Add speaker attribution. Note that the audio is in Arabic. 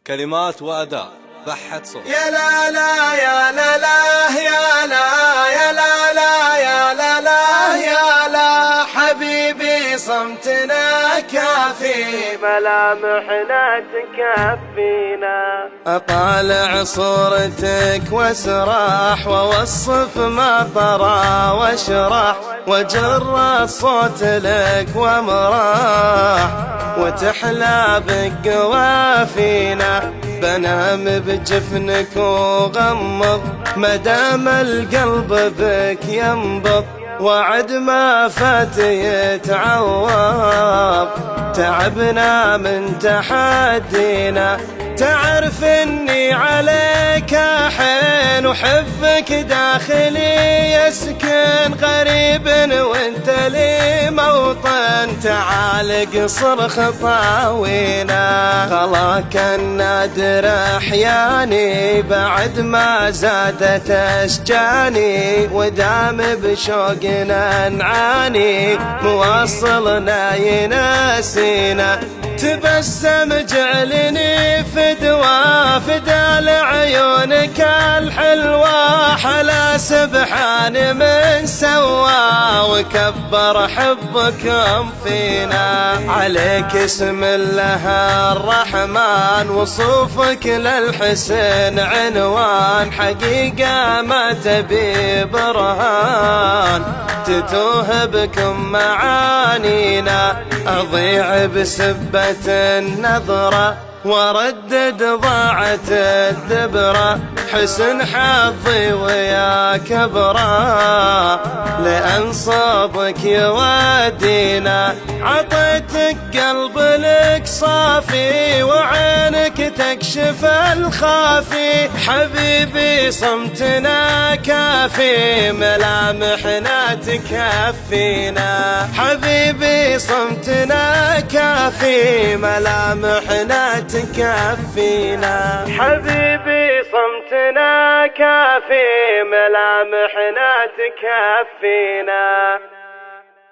Speaker 1: كلمات وأداء بحت صوت.
Speaker 2: يا لا لا يا لا لا يا لا يا لا لا يا لا لا يا لا حبيبي صمتنا كافي
Speaker 3: ملامحنا تكفينا.
Speaker 2: أطالع صورتك واسرح ووصف ما طرى واشرح وجر الصوت لك وامراح وتحلى بقوافينا بنام بجفنك وغمض مدام القلب بك ينبض وعد ما فات يتعوض تعبنا من تحدينا تعرف اني عليك حين وحبك داخلي يسكن غريب وانت لي موطن تعال قصر خطاوينا خلاك النادر احياني بعد ما زادت اشجاني ودام بشوقنا نعاني مواصلنا يناسينا تبسم جعلني فدوى فدا لعيونك الحلوة حلا سبحان من سوى وكبر حبكم فينا عليك اسم الله الرحمن وصوفك للحسن عنوان حقيقة ما تبي برهان تتوه بكم معانينا أضيع بسبة النظرة وردد ضاعت الدبرة حسن حظي ويا كبرى لأن صوبك يودينا عطيتك قلب لك صافي وعينك تكشف الخافي حبيبي صمتنا كافي ملامحنا تكفينا حبيبي صمتنا كافي ملامحنا تكفينا
Speaker 3: حبيبي صمتنا كافي ملامحنا تكفينا.